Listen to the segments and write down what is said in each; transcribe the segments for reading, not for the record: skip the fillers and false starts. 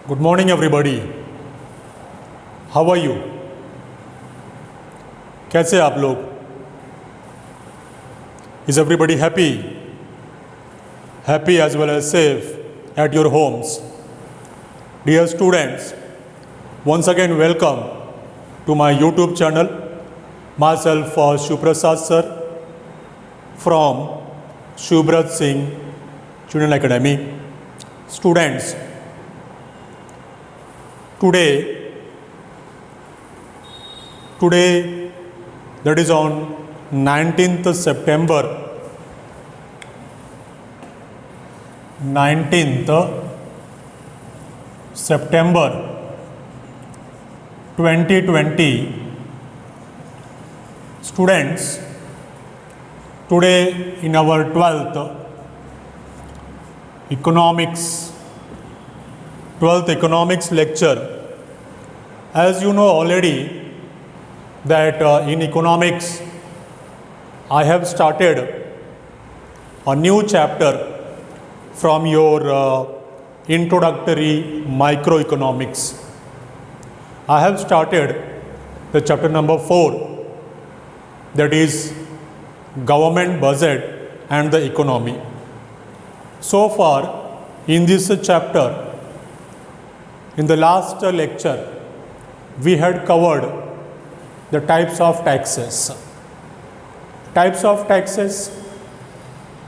Good morning everybody. How are you? कैसे आप लोग? Is everybody happy? Happy as well as safe at your homes. Dear students, once again welcome to my YouTube channel. Myself Shivprasad sir from Shubhrat Singh Children Academy. Students, today that is on 19th September 2020. Students, today in our 12th economics lecture, as you know already that in economics I have started a new chapter from your introductory microeconomics. I have started the chapter number 4, that is government budget and the economy. So far in this chapter, in the last lecture, we had covered the types of taxes. Types of taxes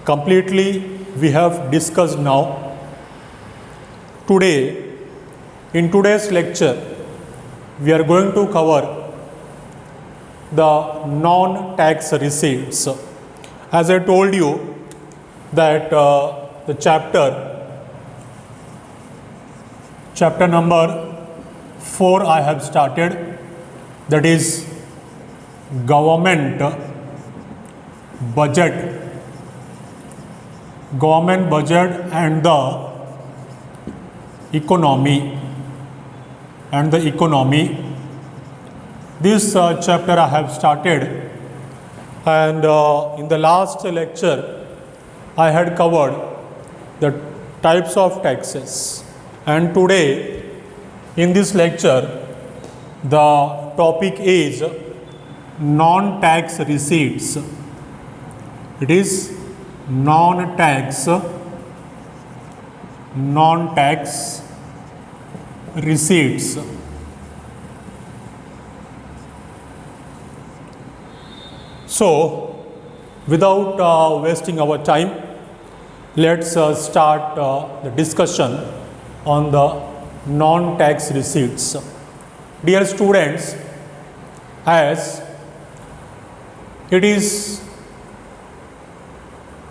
completely we have discussed now. Today, in today's lecture, we are going to cover the non-tax receipts. As I told you that the chapter number 4 I have started, that is government budget and the economy. This chapter I have started, and in the last lecture I had covered the types of taxes, and today in this lecture the topic is non-tax receipts. It is non-tax receipts. So, without wasting our time, let's start the discussion on the non-tax receipts. Dear students, as it is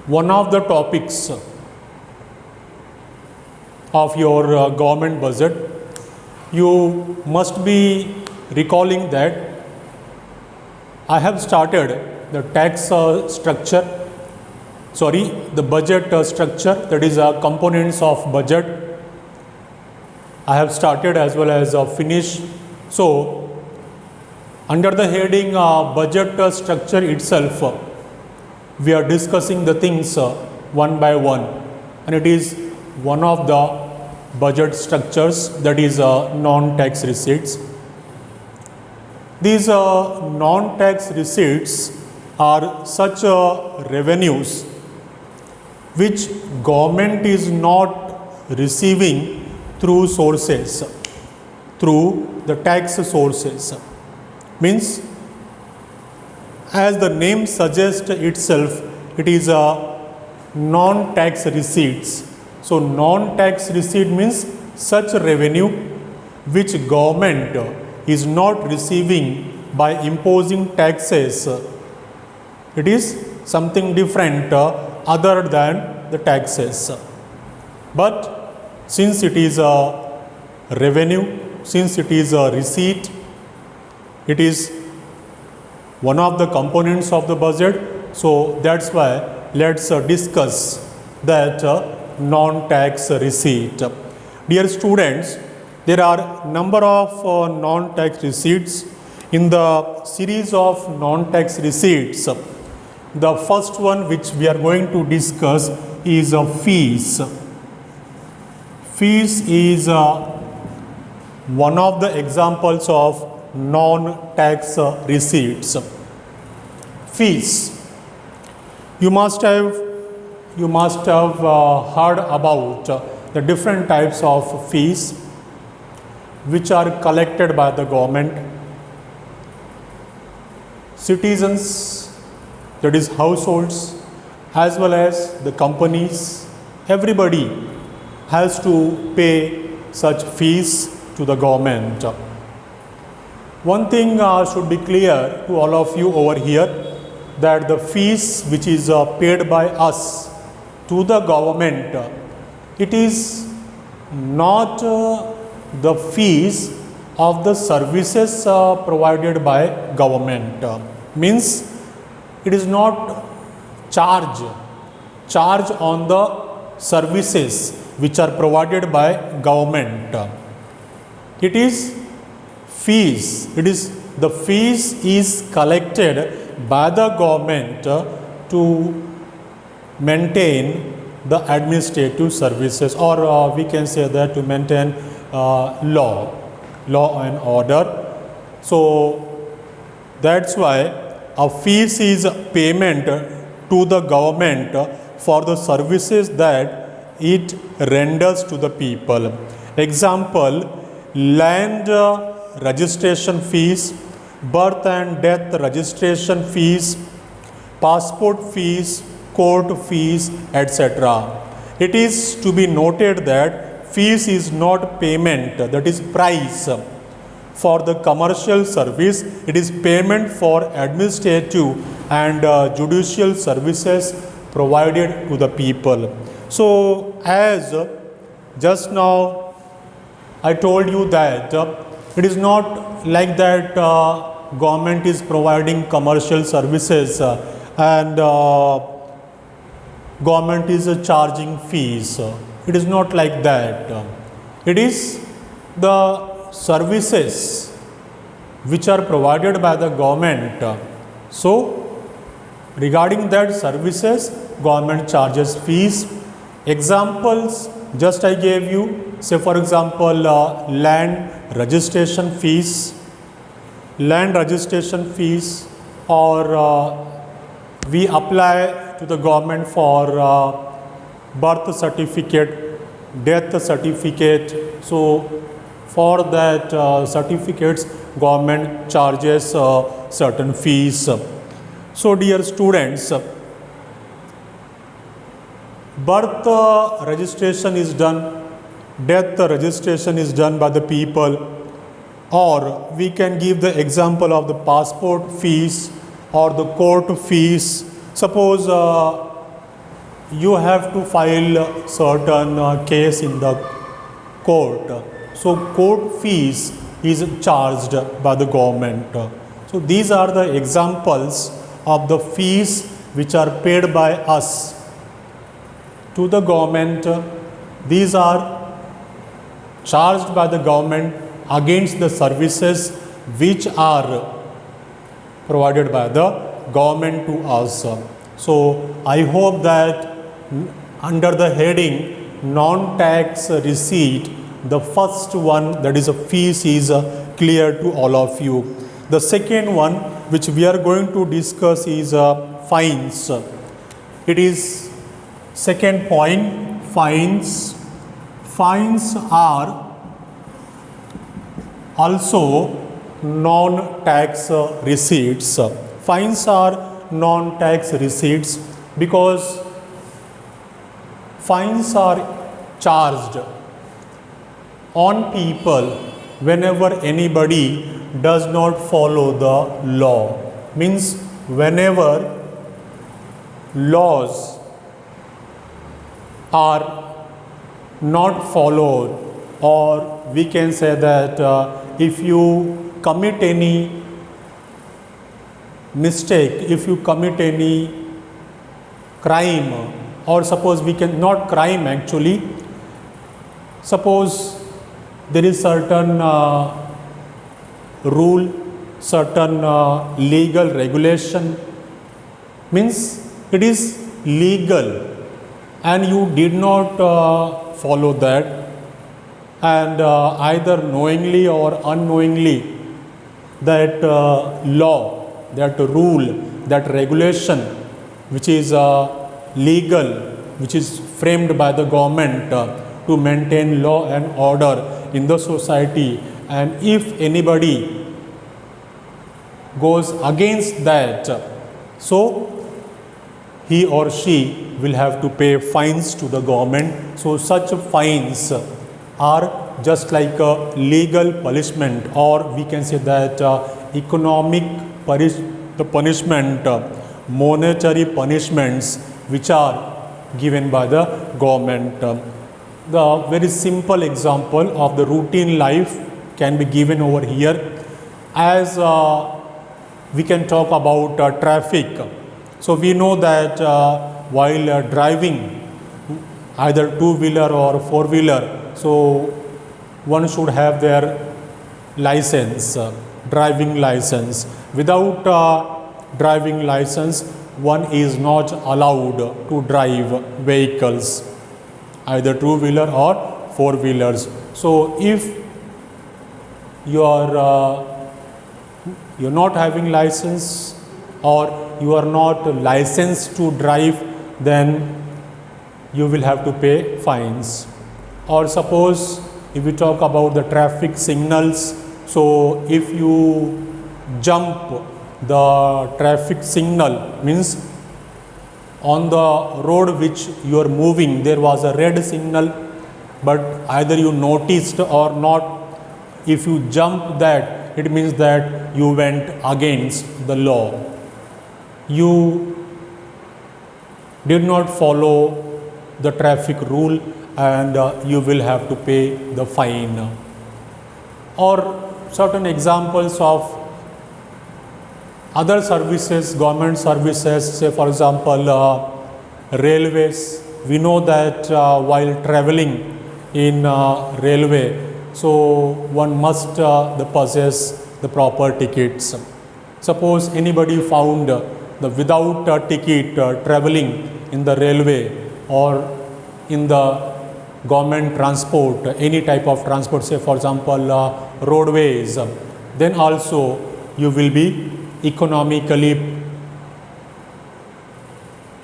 one of the topics of your government budget, you must be recalling that I have started the budget structure, that is components of budget. I have started as well as finished. So, under the heading budget structure itself, we are discussing the things one by one, and it is one of the budget structures, that is non-tax receipts. These non-tax receipts are such revenues which government is not receiving through the tax sources. Means, as the name suggests itself, it is a non-tax receipts. So, non-tax receipt means such revenue which government is not receiving by imposing taxes. It is something different other than the taxes. But since it is a revenue, since it is a receipt, it is one of the components of the budget. So that's why let's discuss that non-tax receipt. Dear students, there are number of non-tax receipts. In the series of non-tax receipts, the first one which we are going to discuss is fees. Fees is one of the examples of non-tax receipts. Fees. You must have heard about the different types of fees which are collected by the government. Citizens, that is households, as well as the companies, everybody has to pay such fees to the government. One thing should be clear to all of you over here, that the fees which is paid by us to the government, it is not the fees of the services provided by government. Means it is not charge on the services which are provided by government. It is fees. It is the fees is collected by the government to maintain the administrative services, or we can say that to maintain law and order. So that's why a fees is payment to the government for the services that it renders to the people. Example, land registration fees, birth and death registration fees, passport fees, court fees, etc. It is to be noted that fees is not payment, that is price for the commercial service. It is payment for administrative and judicial services provided to the people. So as just now I told you that it is not like that government is providing commercial services and government is charging fees. It is not like that. It is the services which are provided by the government. So regarding that services, government charges fees. Examples just I gave you, say for example land registration fees, or we apply to the government for birth certificate, death certificate. So for that certificates, government charges certain fees. So dear students, birth registration is done, death registration is done by the people, or we can give the example of the passport fees or the court fees. Suppose you have to file certain case in the court, so court fees is charged by the government. So these are the examples of the fees which are paid by us to the government. These are charged by the government against the services which are provided by the government to us. So I hope that under the heading non-tax receipt, the first one, that is a fees, is clear to all of you. The second one which we are going to discuss is fines. It is second point, fines. Fines are also non-tax receipts. Fines are non-tax receipts because fines are charged on people whenever anybody does not follow the law. Means whenever laws are not followed, or we can say that if you commit any mistake, if you commit any crime, or suppose we can not crime actually, suppose there is certain rule, certain legal regulation, means it is legal and you did not follow that, and either knowingly or unknowingly that law, that rule, that regulation which is legal, which is framed by the government to maintain law and order in the society, and if anybody goes against that, so he or she will have to pay fines to the government. So such fines are just like a legal punishment, or we can say that economic punishment, monetary punishments which are given by the government. The very simple example of the routine life can be given over here, as we can talk about traffic. So we know that while driving either two-wheeler or four-wheeler, so one should have their license, driving license. Without driving license, one is not allowed to drive vehicles, either two-wheeler or four-wheelers. So if you're not having license, or you are not licensed to drive, then you will have to pay fines. Or suppose if we talk about the traffic signals, so if you jump the traffic signal, means on the road which you are moving there was a red signal, but either you noticed or not, if you jump that, it means that you went against the law. You did not follow the traffic rule, and you will have to pay the fine. Or certain examples of other services, government services, say for example railways. We know that while traveling in railway, so one must possess the proper tickets. Suppose anybody found the without ticket traveling in the railway or in the government transport, any type of transport, say for example roadways, then also you will be economically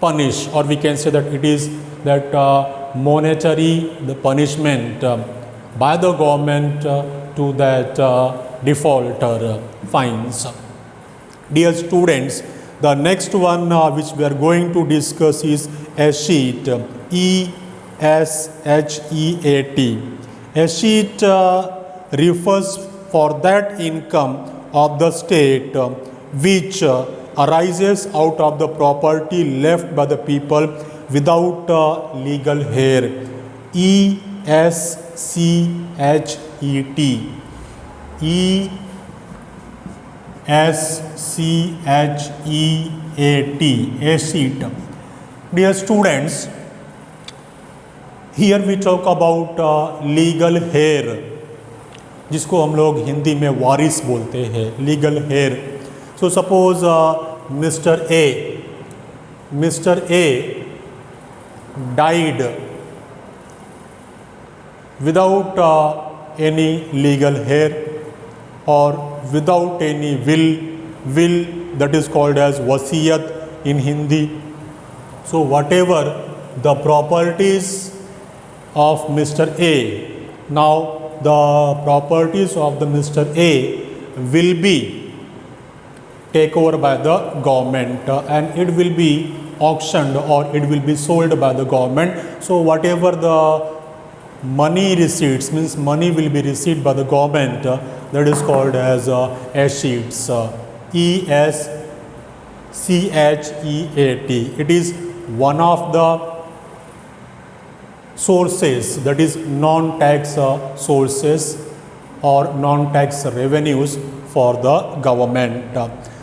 punished, or we can say that it is that monetary the punishment by the government to that defaulter fines. Dear students, the next one which we are going to discuss is ESHEAT, ESHEAT. ESHEAT refers for that income of the state which arises out of the property left by the people without legal heir. ESCHET. ESCHEAT. ESHEAT. Dear students, here we talk about legal heir, जिसको हम लोग हिंदी में वारिस बोलते हैं, legal heir. So suppose mister A died without any legal heir or without any will that is called as wasiyat in Hindi. So whatever the properties of Mr. A, now the properties of the Mr. A will be taken over by the government and it will be auctioned or it will be sold by the government. So whatever the money receipts, means money will be received by the government, that is called as ESHEAT. ESCHEAT. It is one of the sources, that is non-tax sources or non-tax revenues for the government.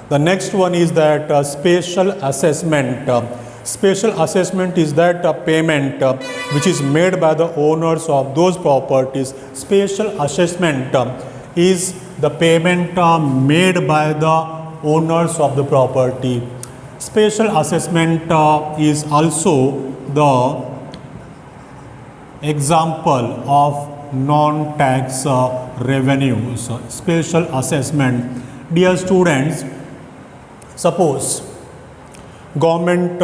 The next one is that special assessment. Special assessment is that payment which is made by the owners of those properties. Special assessment is the payment made by the owners of the property. Special assessment is also the example of non-tax revenues. Special assessment. Dear students, suppose government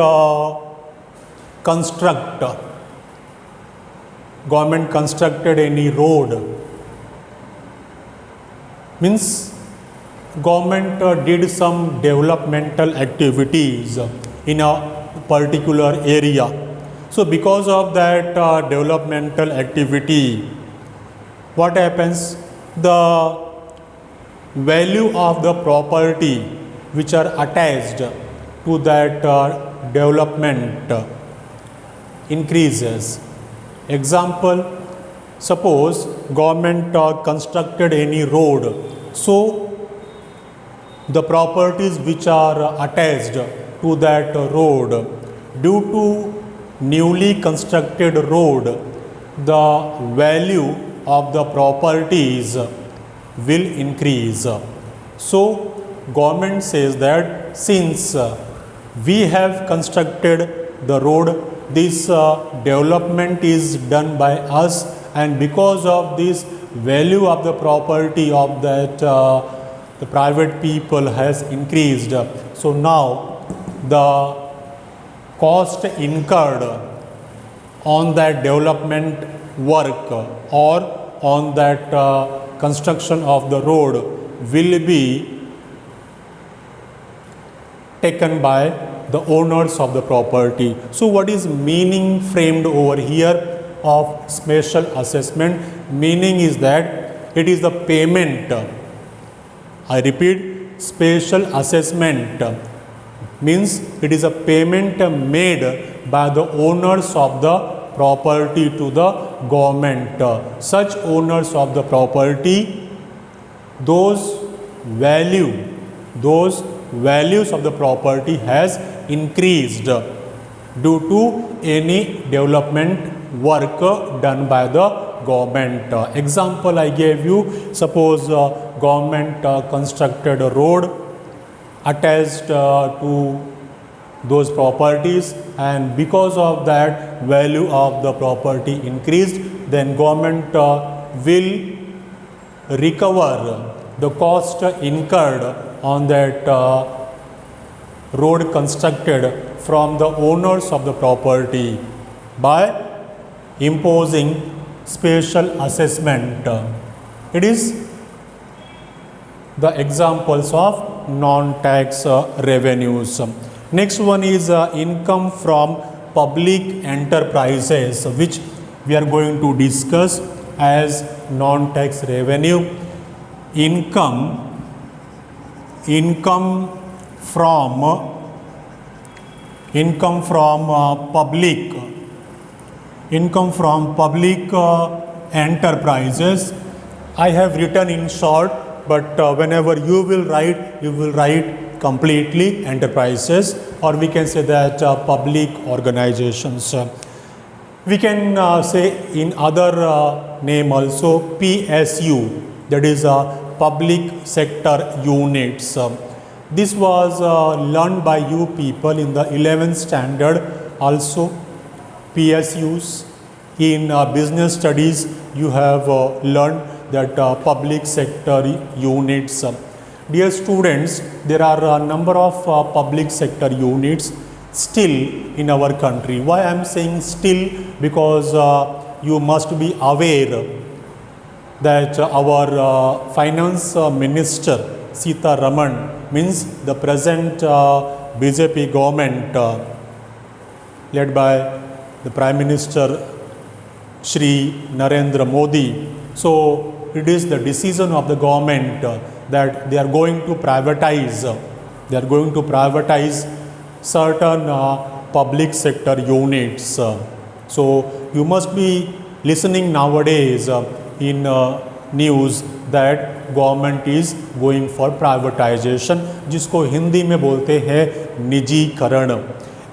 constructed any road, means government did some developmental activities in a particular area. So because of that developmental activity, what happens? The value of the property which are attached to that development increases. Example, suppose government constructed any road, so the properties which are attached to that road, due to newly constructed road, the value of the properties will increase. So government says that since we have constructed the road, this development is done by us, and because of this, value of the property of that the private people has increased. So now the cost incurred on that development work or on that construction of the road will be taken by the owners of the property. So what is meaning framed over here of special assessment? Meaning is that it is the payment. I repeat, special assessment means it is a payment made by the owners of the property to the government. Such owners of the property, those values of the property has increased due to any development work done by the government. Example I gave you, suppose government constructed a road attached to those properties, and because of that value of the property increased, then government will recover the cost incurred on that road constructed from the owners of the property by imposing special assessment. It is the examples of non-tax revenues. Next one is income from public enterprises, which we are going to discuss as non-tax revenue. Income from public enterprises. I have written in short, but whenever you will write completely enterprises, or we can say that public organizations. We can say in other name also PSU, that is public sector units. This was learned by you people in the 11th standard also. PSUs in business studies you have learned that public sector units. Dear students, there are a number of public sector units still in our country. Why I am saying still? Because you must be aware that our finance minister Sita Raman, means the present BJP government led by the Prime Minister Shri Narendra Modi. So it is the decision of the government that they are going to privatize. They are going to privatize certain public sector units. So you must be listening nowadays in news that government is going for privatization, जिसको हिंदी में बोलते हैं निजीकरण.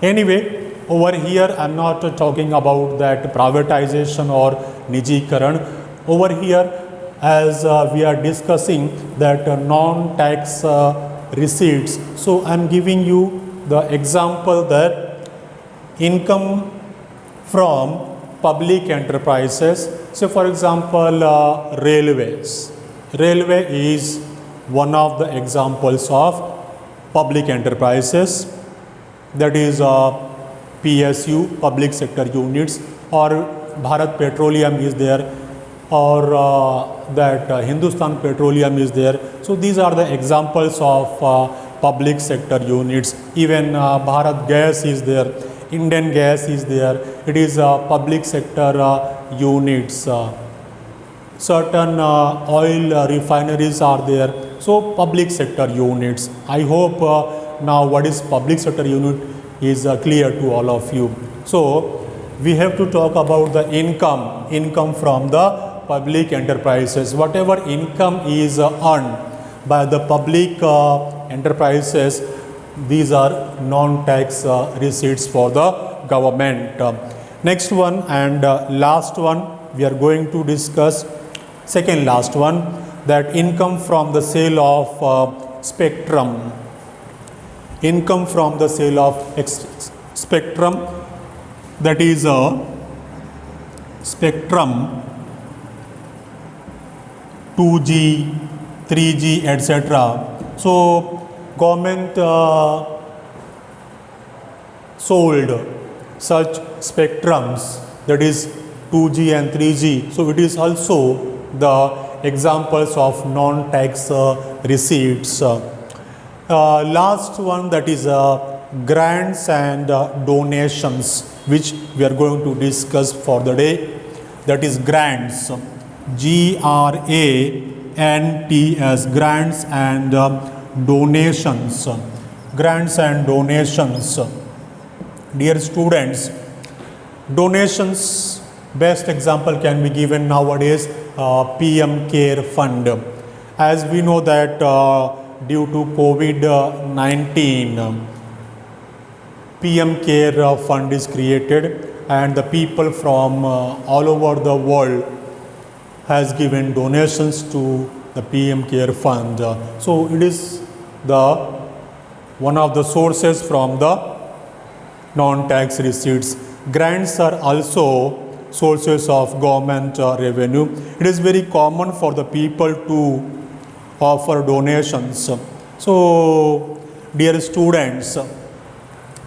Anyway, over here I am not talking about that privatization or nijikaran. Over here, as we are discussing that non-tax receipts, so I am giving you the example that income from public enterprises say for example railways. Railway is one of the examples of public enterprises, that is PSU, public sector units, or Bharat Petroleum is there, or that Hindustan Petroleum is there. So these are the examples of public sector units. Even Bharat Gas is there, Indian Gas is there. It is public sector units. Certain oil refineries are there. So public sector units. I hope now what is public sector unit is clear to all of you. So we have to talk about the income from the public enterprises. Whatever income is earned by the public enterprises, these are non-tax receipts for the government. Next one and last one we are going to discuss, second last one, that income from the sale of spectrum. Income from the sale of spectrum, that is spectrum 2G, 3G, etc. So government sold such spectrums, that is 2G and 3G. So it is also the examples of non-tax receipts. Last one, that is grants and donations, which we are going to discuss for the day. That is grants, GRANTS, grants and donations. Grants and donations. Dear students, donations, best example can be given nowadays, PM Care Fund. As we know that due to COVID-19, PM Care Fund is created, and the people from all over the world has given donations to the PM Care Fund. So it is the one of the sources from the non-tax receipts. Grants are also sources of government revenue. It is very common for the people to offer donations. So dear students,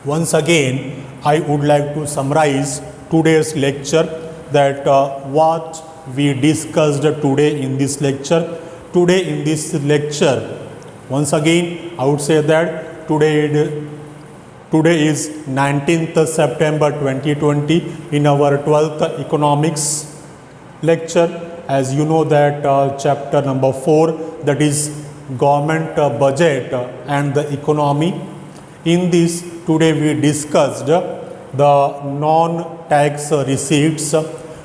once again I would like to summarize today's lecture, that what we discussed today in this lecture. Today in this lecture, once again I would say that today is 19th September 2020 in our 12th economics lecture. As you know that chapter number 4, that is government budget and the economy. In this, today we discussed the non-tax receipts.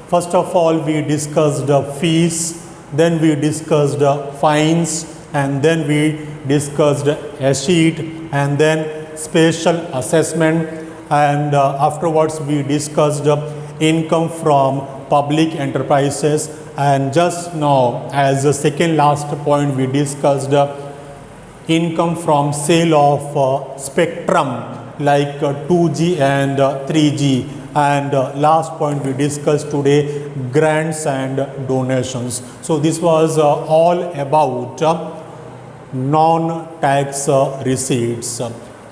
First of all, we discussed fees, then we discussed fines, and then we discussed receipt, and then special assessment, and afterwards we discussed income from public enterprises, and just now as the second last point we discussed income from sale of spectrum like 2G and 3G, and last point we discussed today, grants and donations. So this was all about non-tax receipts.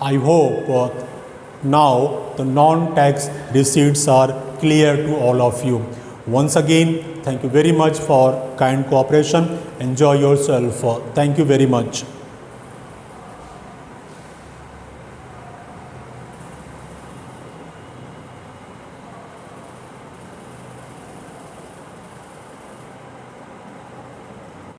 I hope now the non-tax receipts are clear to all of you. Once again, thank you very much for kind cooperation. Enjoy yourself. Thank you very much.